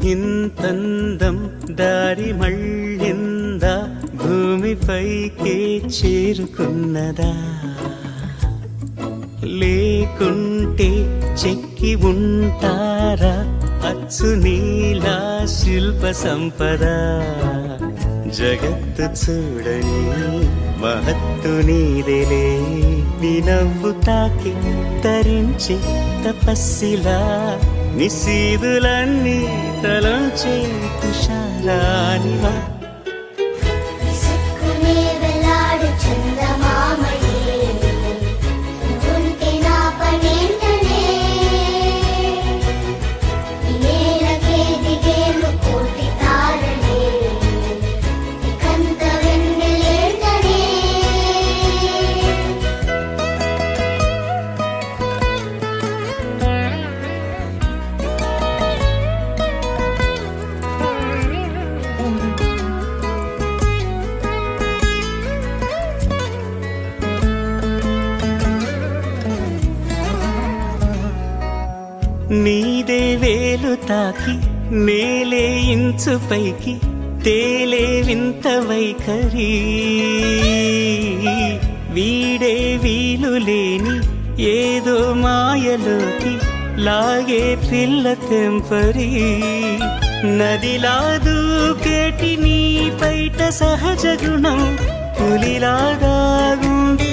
ఇంతందం దారి మళ్ళిందా, భూమిపైకే చేరుకున్నదా? లేకుంటే చెక్కి ఉంటారా అచ్చు నీలా శిల్ప సంపద? జగత్తు చూడని మహత్తు నీదేలే, నీ నవ్వు తాకి తరించి తపస్సిలా నిశీదులన్నీ తలంచే తుషారానివా. నీదే వేలు తాకి నేలే ఇంచు పైకి తేలే వింత వైఖరి, వీడే వీలు లేని ఏదో మాయలోకి లాగే పిల్ల తెంపరి. నదిలా దూకేటి నీ పైట సహజ గుణం, పులిలాగా గుండి